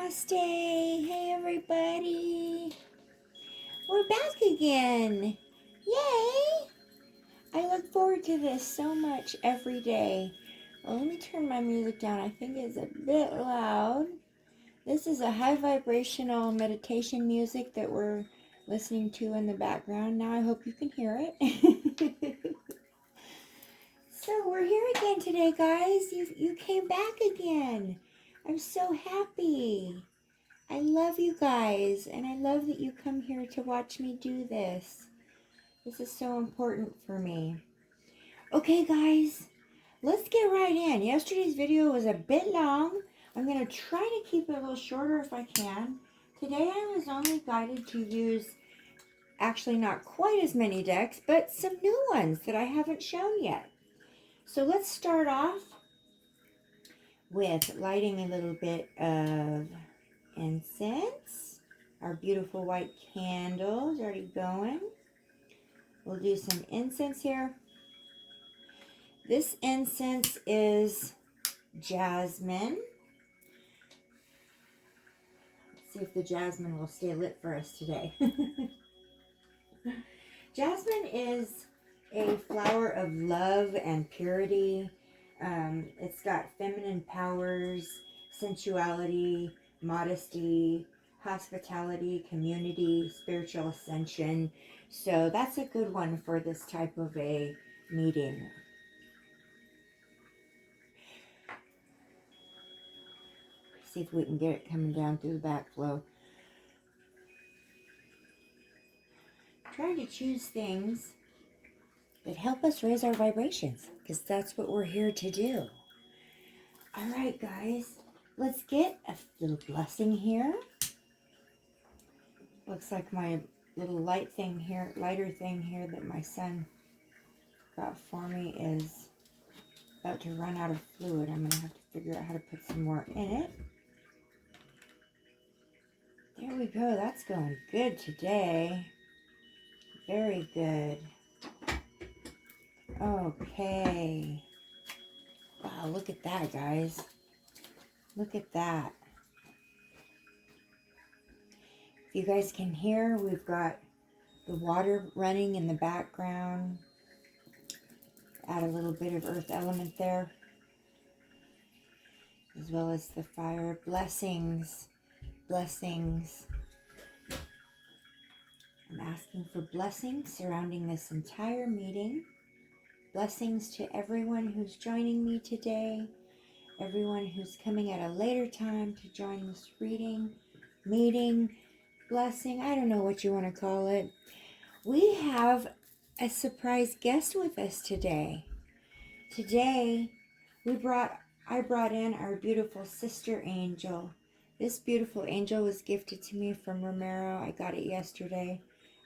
Namaste. Hey, everybody. We're back again. Yay. I look forward to this so much every day. Well, let me turn my music down. I think it's a bit loud. This is a high vibrational meditation music that we're listening to in the background. Now I hope you can hear it. So we're here again today, guys. You came back again. I'm so happy. I love you guys, and I love that you come here to watch me do this. This is so important for me. Okay, guys, let's get right in. Yesterday's video was a bit long. I'm going to try to keep it a little shorter if I can. Today I was only guided to use actually not quite as many decks, but some new ones that I haven't shown yet. So let's start off with lighting a little bit of incense. Our beautiful white candles already going. We'll do some incense here. This incense is Jasmine. Let's see if the Jasmine will stay lit for us today. Jasmine is a flower of love and purity. It's got feminine powers, sensuality, modesty, hospitality, community, spiritual ascension. So that's a good one for this type of a meeting. See if we can get it coming down through the backflow. Trying to choose things that help us raise our vibrations, because that's what we're here to do. All right, guys, let's get a little blessing here. Looks like my little lighter thing here that my son got for me is about to run out of fluid. I'm going to have to figure out how to put some more in it. There we go. That's going good today. Very good. Okay. Wow, look at that, guys. Look at that. If you guys can hear, we've got the water running in the background. Add a little bit of earth element there, as well as the fire. Blessings. Blessings. I'm asking for blessings surrounding this entire meeting. Blessings to everyone who's joining me today, everyone who's coming at a later time to join this reading, meeting, blessing, I don't know what you want to call it. We have a surprise guest with us today. Today, I brought in our beautiful sister angel. This beautiful angel was gifted to me from Romero. I got it yesterday.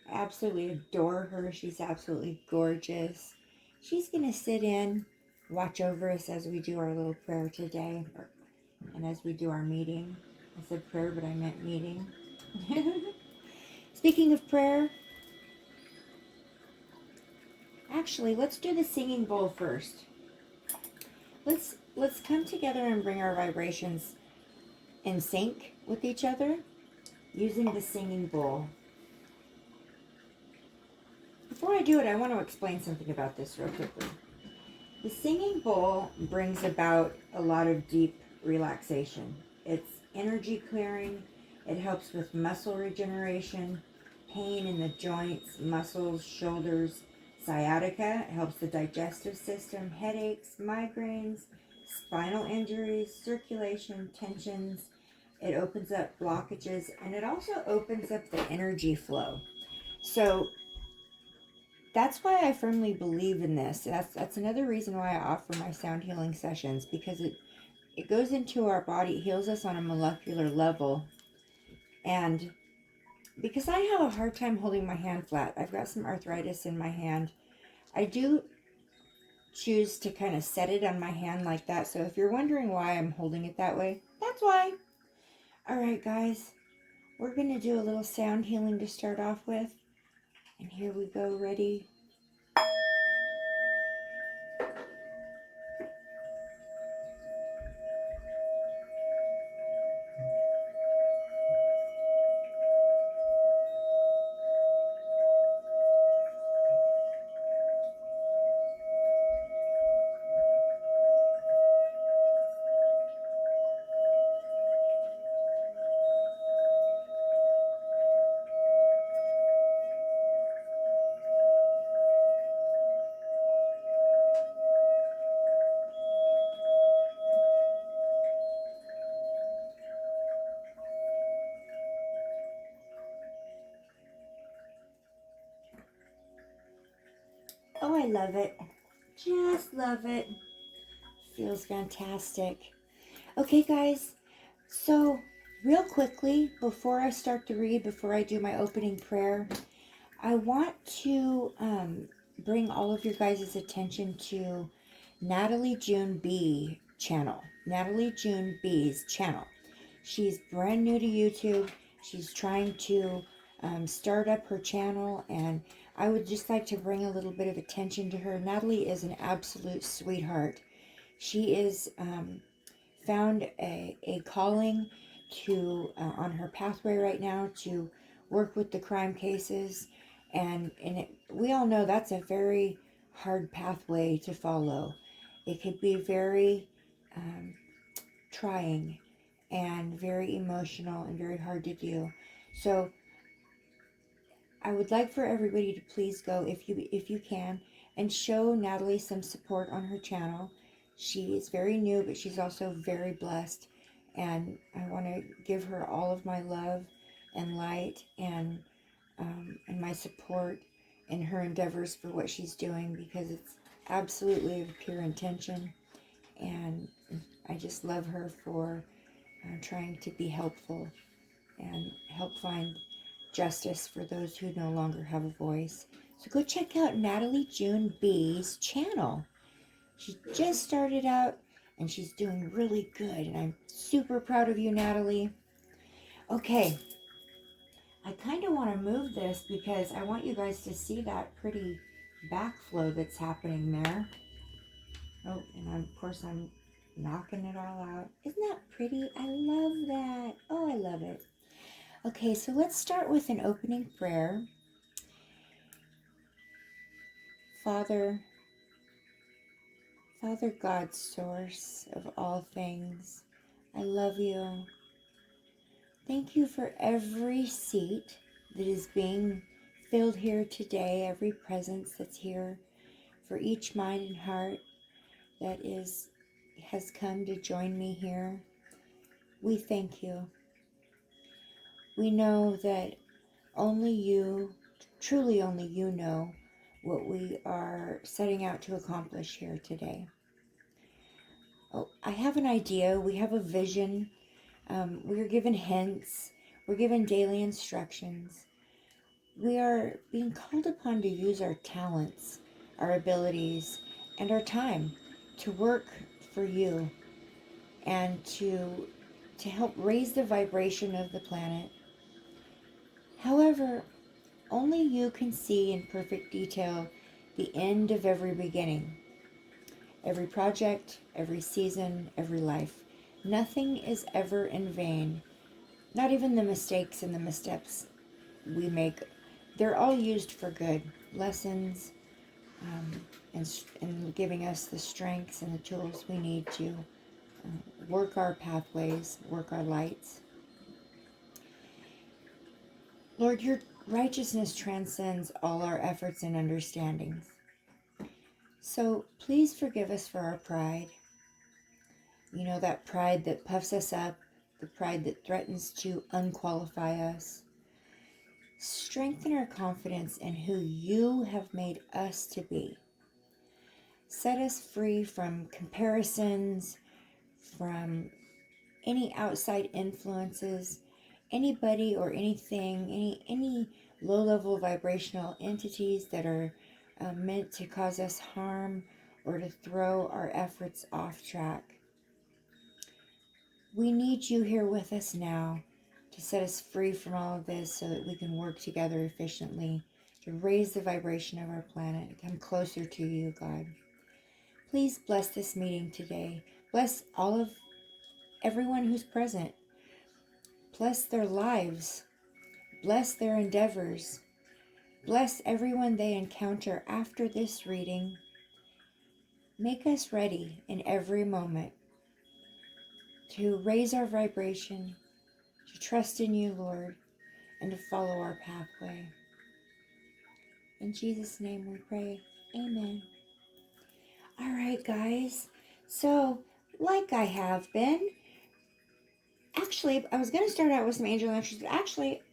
I absolutely adore her. She's absolutely gorgeous. She's going to sit in, watch over us as we do our little prayer today, and as we do our meeting. I said prayer, but I meant meeting. Speaking of prayer, actually, let's do the singing bowl first. Let's come together and bring our vibrations in sync with each other using the singing bowl. Before I do it, I want to explain something about this real quickly. The singing bowl brings about a lot of deep relaxation. It's energy clearing. It helps with muscle regeneration, pain in the joints, muscles, shoulders, sciatica. It helps the digestive system, headaches, migraines, spinal injuries, circulation, tensions. It opens up blockages, and it also opens up the energy flow. So that's why I firmly believe in this. That's another reason why I offer my sound healing sessions, because it goes into our body, heals us on a molecular level. And because I have a hard time holding my hand flat, I've got some arthritis in my hand, I do choose to kind of set it on my hand like that. So if you're wondering why I'm holding it that way, that's why. All right, guys, we're going to do a little sound healing to start off with. And here we go, ready? Oh, I love it. Just love it. Feels fantastic. Okay, guys. So, real quickly, before I start to read, before I do my opening prayer, I want to bring all of your guys' attention to Natalie June B channel. Natalie June B's channel. She's brand new to YouTube. She's trying to start up her channel, and I would just like to bring a little bit of attention to her. Natalie is an absolute sweetheart. She is found a calling to on her pathway right now to work with the crime cases, and we all know that's a very hard pathway to follow. It could be very trying and very emotional and very hard to do. So I would like for everybody to please go, if you can, and show Natalie some support on her channel. She is very new, but she's also very blessed, and I want to give her all of my love and light and my support in her endeavors for what she's doing, because it's absolutely of pure intention, and I just love her for trying to be helpful and help find justice for those who no longer have a voice. So go check out Natalie June B's channel. She just started out and she's doing really good, and I'm super proud of you, Natalie. Okay, I kind of want to move this because I want you guys to see that pretty backflow that's happening there. Oh, and of course I'm knocking it all out. Isn't that pretty? I love that. Oh, I love it. Okay, so let's start with an opening prayer. Father God, source of all things, I love you. Thank you for every seat that is being filled here today, every presence that's here, for each mind and heart that has come to join me here. We thank you. We know that only you, truly only you, know what we are setting out to accomplish here today. Oh, I have an idea. We have a vision. We're given hints. We're given daily instructions. We are being called upon to use our talents, our abilities, and our time to work for you and to help raise the vibration of the planet. However, only you can see in perfect detail the end of every beginning, every project, every season, every life. Nothing is ever in vain. Not even the mistakes and the missteps we make. They're all used for good. Lessons, and giving us the strengths and the tools we need to work our pathways, work our lights. Lord, your righteousness transcends all our efforts and understandings. So please forgive us for our pride. You know, that pride that puffs us up, the pride that threatens to unqualify us. Strengthen our confidence in who you have made us to be. Set us free from comparisons, from any outside influences, anybody or anything, any low-level vibrational entities that are meant to cause us harm or to throw our efforts off track. We need you here with us now to set us free from all of this so that we can work together efficiently to raise the vibration of our planet and come closer to you, God. Please bless this meeting today. Bless everyone who's present. Bless their lives. Bless their endeavors. Bless everyone they encounter after this reading. Make us ready in every moment to raise our vibration, to trust in you, Lord, and to follow our pathway. In Jesus' name we pray. Amen. All right, guys. So, like I have been, actually, I was going to start out with some angel entries, but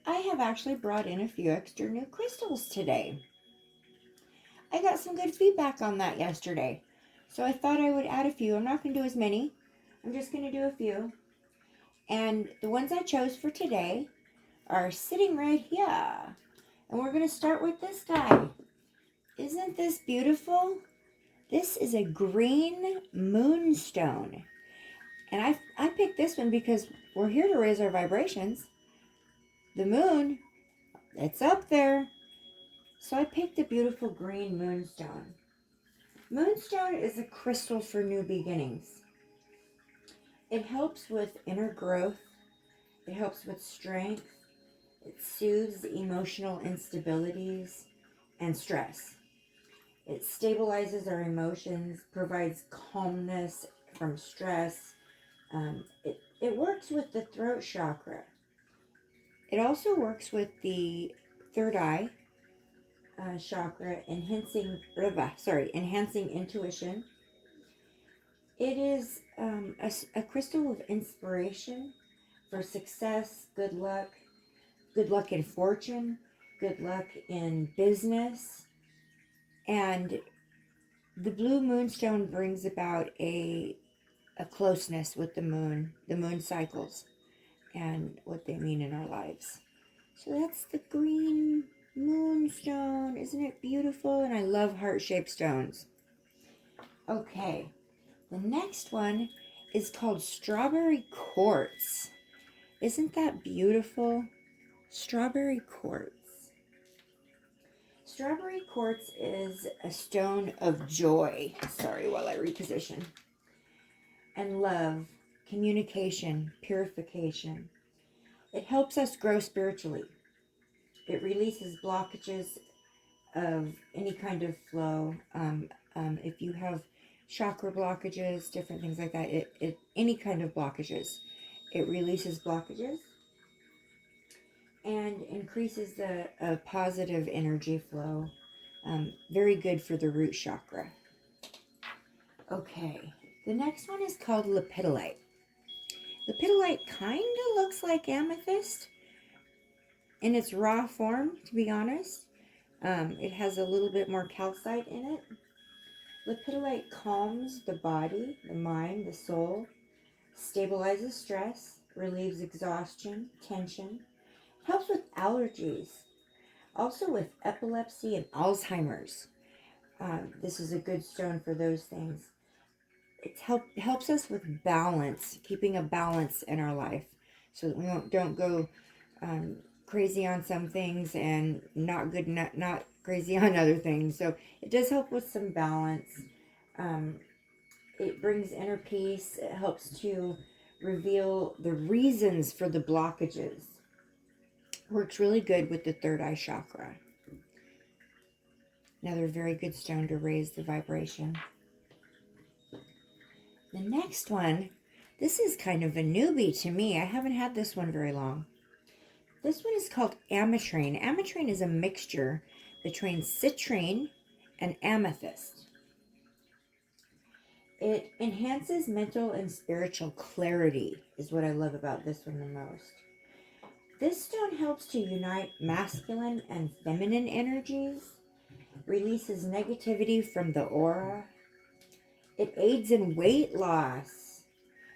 I have brought in a few extra new crystals today. I got some good feedback on that yesterday. So I thought I would add a few. I'm not going to do as many. I'm just going to do a few. And the ones I chose for today are sitting right here. And we're going to start with this guy. Isn't this beautiful? This is a green moonstone. And I picked this one because we're here to raise our vibrations. The moon, it's up there. So I picked a beautiful green moonstone. Moonstone is a crystal for new beginnings. It helps with inner growth. It helps with strength. It soothes emotional instabilities and stress. It stabilizes our emotions, provides calmness from stress. It works with the throat chakra. It also works with the third eye chakra, enhancing intuition. It is a crystal of inspiration for success, good luck in fortune, good luck in business. And the blue moonstone brings about a closeness with the moon cycles, and what they mean in our lives. So that's the green moonstone. Isn't it beautiful? And I love heart-shaped stones. Okay, the next one is called strawberry quartz. Isn't that beautiful? Strawberry quartz. Strawberry quartz is a stone of joy. Sorry, while I reposition. And love, communication, purification. It helps us grow spiritually. It releases blockages of any kind of flow. If you have chakra blockages, different things like that, any kind of blockages, it releases blockages and increases the positive energy flow. Very good for the root chakra. Okay, the next one is called Lepidolite. Lepidolite kind of looks like amethyst in its raw form, to be honest. It has a little bit more calcite in it. Lepidolite calms the body, the mind, the soul, stabilizes stress, relieves exhaustion, tension, helps with allergies, also with epilepsy and Alzheimer's. This is a good stone for those things. It helps us with balance, keeping a balance in our life, so that we don't go crazy on some things and not crazy on other things. So it does help with some balance. It brings inner peace. It helps to reveal the reasons for the blockages. Works really good with the third eye chakra. Another very good stone to raise the vibration. The next one, this is kind of a newbie to me. I haven't had this one very long. This one is called ametrine. Ametrine is a mixture between citrine and amethyst. It enhances mental and spiritual clarity, is what I love about this one the most. This stone helps to unite masculine and feminine energies, releases negativity from the aura. It aids in weight loss,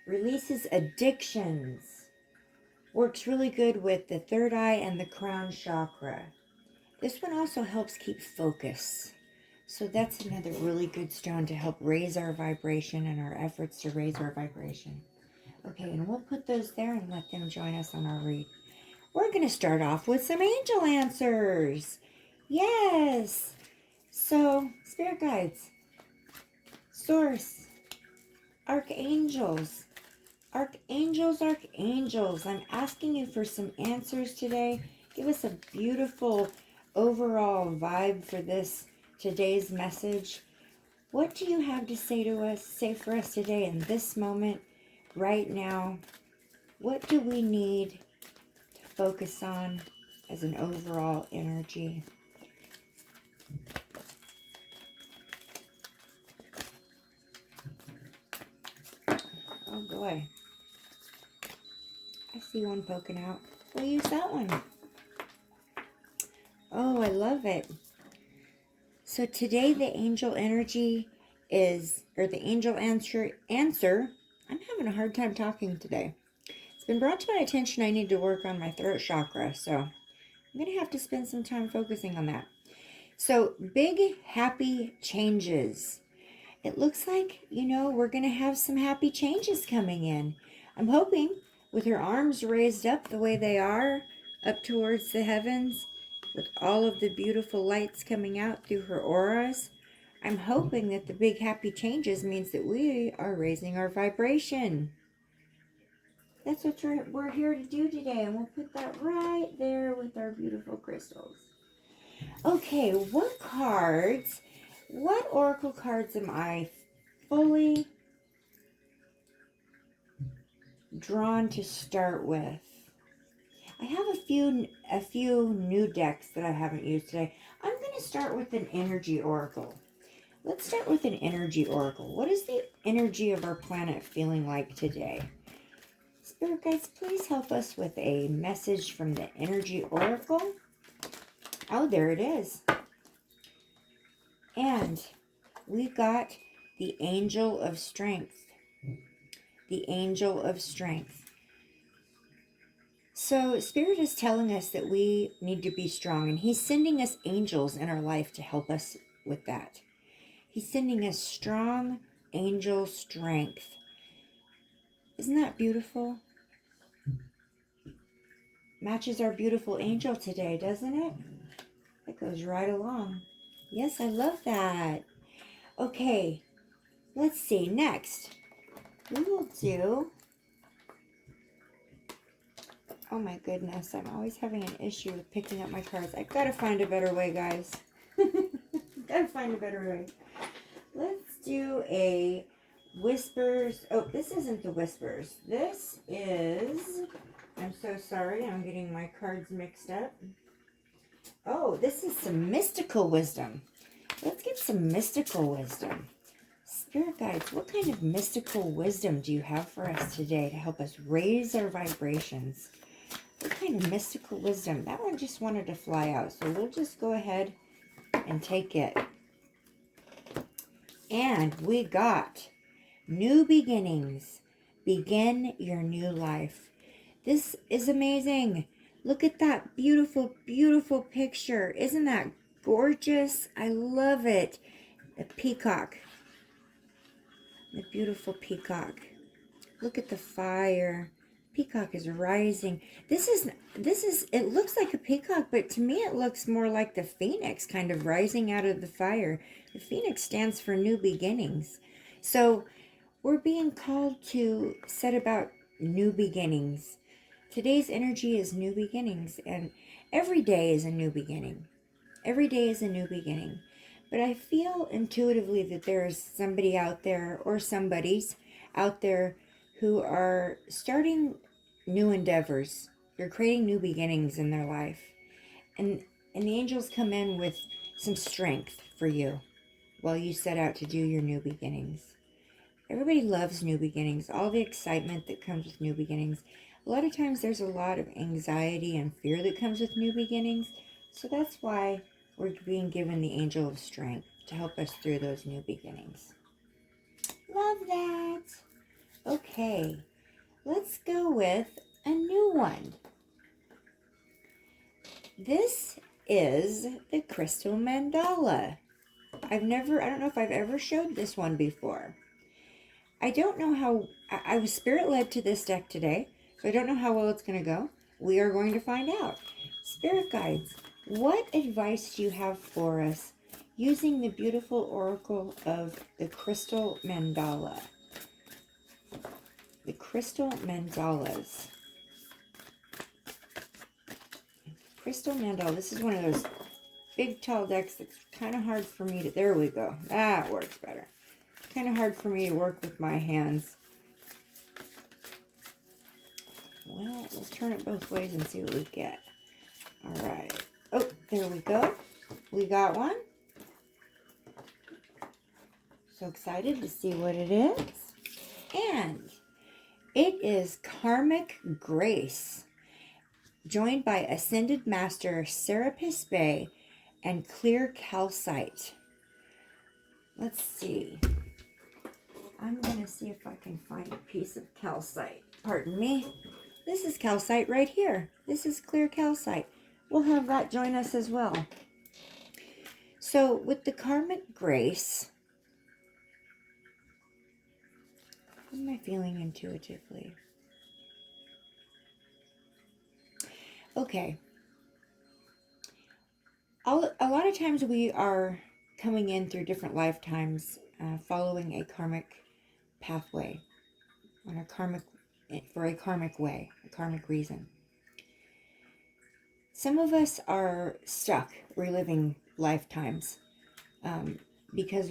releases addictions, works really good with the third eye and the crown chakra. This one also helps keep focus. So that's another really good stone to help raise our vibration and our efforts to raise our vibration. Okay, and we'll put those there and let them join us on our read. We're going to start off with some angel answers. Yes. So, spirit guides, source, archangels, I'm asking you for some answers today. Give us a beautiful overall vibe for today's message. What do you have to say for us today in this moment, right now? What do we need to focus on as an overall energy? Oh boy. I see one poking out. We'll use that one. Oh, I love it. So today the angel energy is, or the angel answer, I'm having a hard time talking today. It's been brought to my attention I need to work on my throat chakra, so I'm going to have to spend some time focusing on that. So big happy changes. It looks like, we're going to have some happy changes coming in. I'm hoping with her arms raised up the way they are, up towards the heavens, with all of the beautiful lights coming out through her auras, I'm hoping that the big happy changes means that we are raising our vibration. That's what we're here to do today, and we'll put that right there with our beautiful crystals. Okay, what oracle cards am I fully drawn to start with? I have a few new decks that I haven't used today. I'm going to start with an energy oracle. Let's start with an energy oracle. What is the energy of our planet feeling like today? Spirit guides, please help us with a message from the energy oracle. Oh, there it is. And we got the angel of strength. The angel of strength. So Spirit is telling us that we need to be strong, and he's sending us angels in our life to help us with that. He's sending us strong angel strength. Isn't that beautiful? Matches our beautiful angel today, doesn't it? It goes right along. Yes, I love that. Okay, let's see. Next, we will do... Oh my goodness, I'm always having an issue with picking up my cards. I've got to find a better way, guys. Gotta find a better way. Let's do a whispers. Oh, this isn't the whispers. This is... I'm so sorry, I'm getting my cards mixed up. Oh, this is some mystical wisdom. Let's get some mystical wisdom. Spirit guides, what kind of mystical wisdom do you have for us today to help us raise our vibrations? What kind of mystical wisdom? That one just wanted to fly out, so we'll just go ahead and take it. And we got new beginnings. Begin your new life. This is amazing. Look at that beautiful, beautiful picture. Isn't that gorgeous? I love it. The peacock. The beautiful peacock. Look at the fire. Peacock is rising. This is, it looks like a peacock, but to me it looks more like the phoenix kind of rising out of the fire. The phoenix stands for new beginnings. So we're being called to set about new beginnings. Today's energy is new beginnings, and every day is a new beginning. Every day is a new beginning. But I feel intuitively that there is somebody out there, or somebody's out there, who are starting new endeavors. They're creating new beginnings in their life. And the angels come in with some strength for you while you set out to do your new beginnings. Everybody loves new beginnings, all the excitement that comes with new beginnings. A lot of times there's a lot of anxiety and fear that comes with new beginnings. So that's why we're being given the angel of strength to help us through those new beginnings. Love that. Okay, let's go with a new one. This is the crystal mandala. I don't know if I've ever showed this one before. I don't know how, I was spirit led to this deck today, so I don't know how well it's going to go. We are going to find out. Spirit guides, what advice do you have for us using the beautiful oracle of the crystal mandala? The crystal mandalas. Crystal mandala. This is one of those big, tall decks that's kind of hard for me to... There we go. That works better. Kind of hard for me to work with my hands. Well, let's turn it both ways and see what we get. All right. Oh, there we go. We got one. So excited to see what it is. And it is Karmic Grace, joined by Ascended Master Serapis Bey and Clear Calcite. Let's see. I'm going to see if I can find a piece of calcite. Pardon me. This is calcite right here. This is clear calcite. We'll have that join us as well. So with the karmic grace, what am I feeling intuitively? Okay. A lot of times we are coming in through different lifetimes, following a karmic pathway, for a karmic way, a karmic reason. Some of us are stuck reliving lifetimes because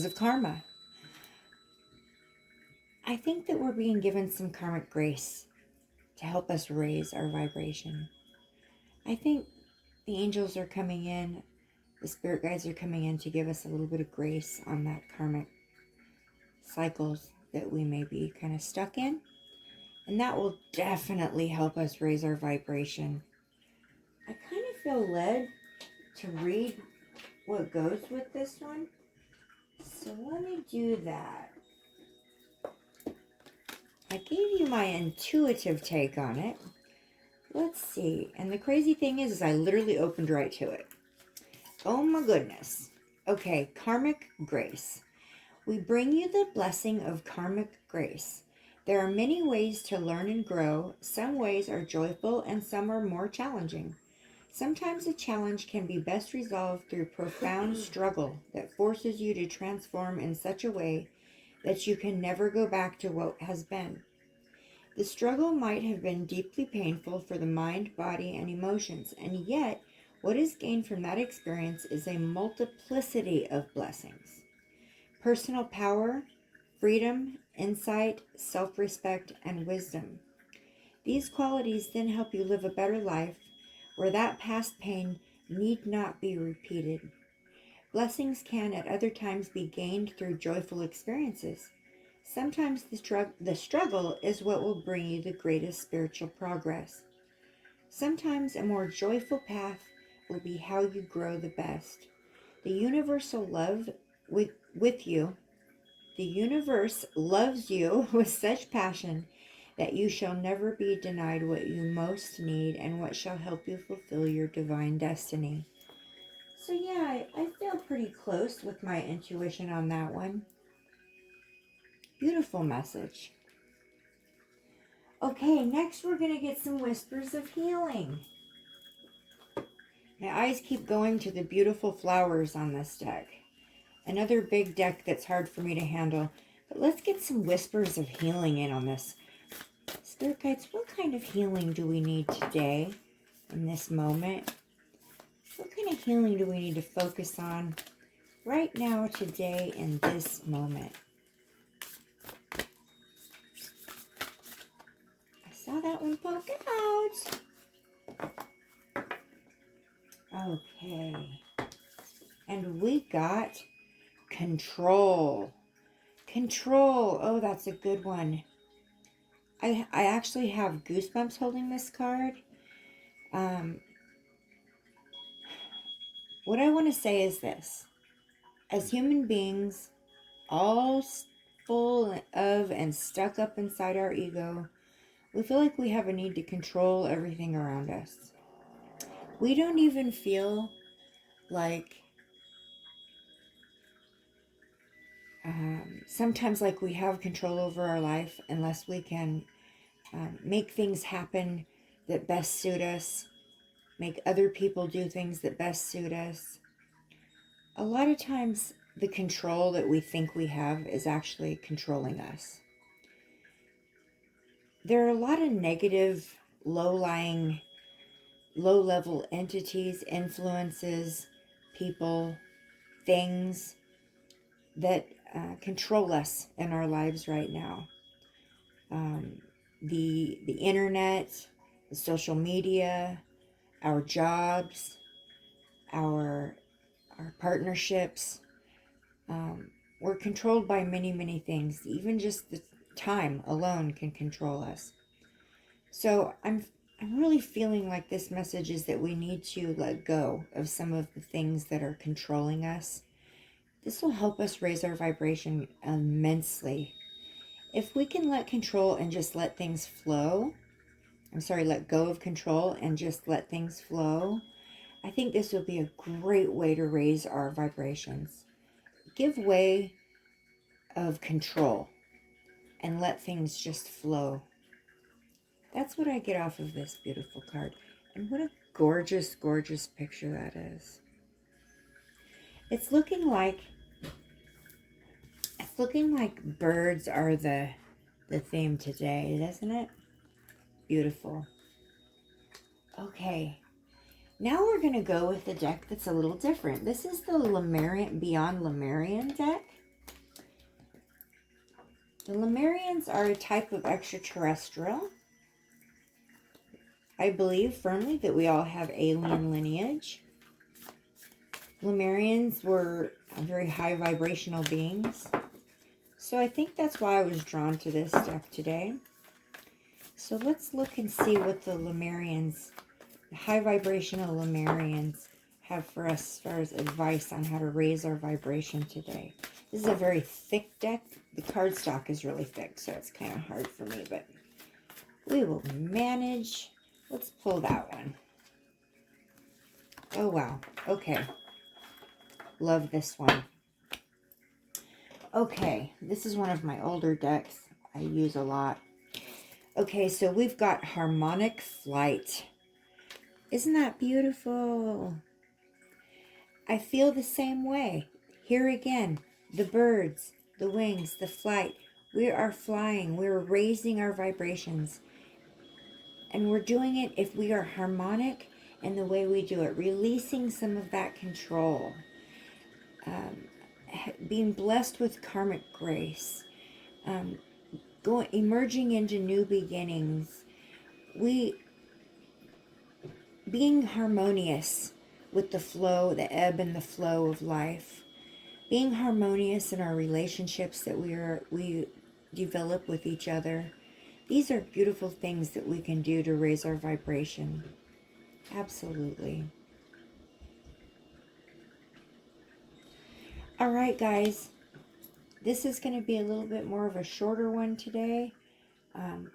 of karma. I think that we're being given some karmic grace to help us raise our vibration. I think the angels are coming in, the spirit guides are coming in to give us a little bit of grace on that karmic cycles that we may be kind of stuck in. And that will definitely help us raise our vibration. I kind of feel led to read what goes with this one. So let me do that. I gave you my intuitive take on it. Let's see. And the crazy thing is I literally opened right to it. Oh my goodness. Okay, karmic grace. We bring you the blessing of karmic grace. There are many ways to learn and grow. Some ways are joyful and some are more challenging. Sometimes a challenge can be best resolved through profound struggle that forces you to transform in such a way that you can never go back to what has been. The struggle might have been deeply painful for the mind, body, and emotions, and yet what is gained from that experience is a multiplicity of blessings. Personal power, freedom, insight, self-respect, and wisdom. These qualities then help you live a better life where that past pain need not be repeated. Blessings can at other times be gained through joyful experiences. Sometimes the struggle is what will bring you the greatest spiritual progress. Sometimes a more joyful path will be how you grow the best. The universal love with you. The universe loves you with such passion that you shall never be denied what you most need and what shall help you fulfill your divine destiny. So yeah, I feel pretty close with my intuition on that one. Beautiful message. Okay, next we're going to get some whispers of healing. My eyes keep going to the beautiful flowers on this deck. Another big deck that's hard for me to handle. But let's get some whispers of healing in on this. Spirit guides, what kind of healing do we need today in this moment? What kind of healing do we need to focus on right now, today, in this moment? I saw that one poke out. Okay. And we got control. Control. Oh, that's a good one. I actually have goosebumps holding this card. What I want to say is this. As human beings, all full of and stuck up inside our ego, we feel like we have a need to control everything around us. We don't even feel like sometimes like we have control over our life unless we can make things happen that best suit us, make other people do things that best suit us. A lot of times the control that we think we have is actually controlling us. There are a lot of negative, low-level entities, influences, people, things that control us in our lives right now. The internet, the social media, our jobs, our partnerships. We're controlled by many, many things. Even just the time alone can control us. So I'm really feeling like this message is that we need to let go of some of the things that are controlling us This will help us raise our vibration immensely. If we can let control and just let things flow, let go of control and just let things flow, I think this will be a great way to raise our vibrations. Give way of control and let things just flow. That's what I get off of this beautiful card. And what a gorgeous, gorgeous picture that is. It's looking like birds are the theme today, doesn't it? Beautiful. Okay. Now we're going to go with a deck that's a little different. This is the Lemurian, Beyond Lemurian deck. The Lemurians are a type of extraterrestrial. I believe firmly that we all have alien lineage. Lemurians were very high vibrational beings. So I think that's why I was drawn to this deck today. So let's look and see what the Lemurians, the high vibrational Lemurians, have for us as far as advice on how to raise our vibration today. This is a very thick deck. The cardstock is really thick, so it's kind of hard for me, but we will manage. Let's pull that one. Oh, wow. Okay. Love this one. Okay, this is one of my older decks I use a lot. Okay, so we've got Harmonic Flight. Isn't that beautiful? I feel the same way. Here again, the birds, the wings, the flight. We are flying. We're raising our vibrations. And we're doing it if we are harmonic in the way we do it, releasing some of that control. Being blessed with karmic grace. Emerging into new beginnings. Being harmonious with the flow, the ebb and the flow of life. Being harmonious in our relationships that we develop with each other. These are beautiful things that we can do to raise our vibration. Absolutely. All right, guys. This is going to be a little bit more of a shorter one today.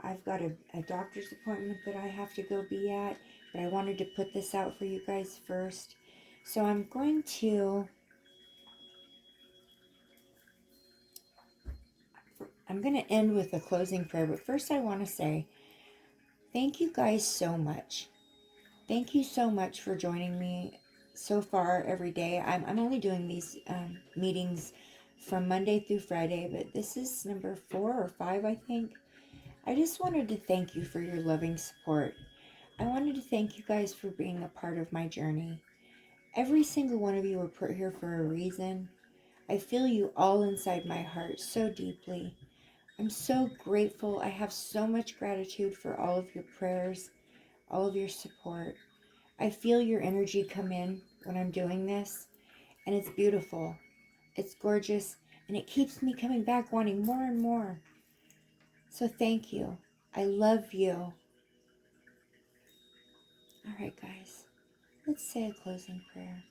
I've got a doctor's appointment that I have to go be at, but I wanted to put this out for you guys first. So I'm going to end with a closing prayer, but first I want to say thank you guys so much. Thank you so much for joining me so far every day. I'm only doing these meetings from Monday through Friday, but this is number 4 or 5, I think. I just wanted to thank you for your loving support. I wanted to thank you guys for being a part of my journey. Every single one of you were put here for a reason. I feel you all inside my heart so deeply. I'm so grateful. I have so much gratitude for all of your prayers, all of your support. I feel your energy come in when I'm doing this, and it's beautiful. It's gorgeous, and it keeps me coming back wanting more and more. So thank you. I love you. All right, guys, let's say a closing prayer.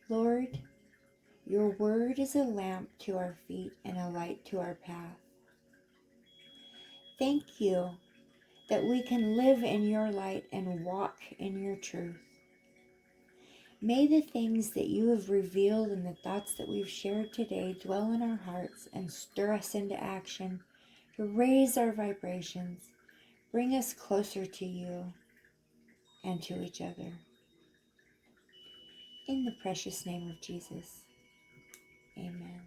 Lord, your word is a lamp to our feet and a light to our path. Thank you that we can live in your light and walk in your truth. May the things that you have revealed and the thoughts that we've shared today dwell in our hearts and stir us into action to raise our vibrations, bring us closer to you and to each other. In the precious name of Jesus, amen.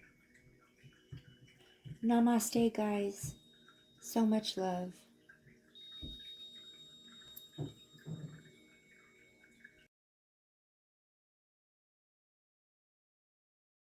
Namaste, guys. So much love.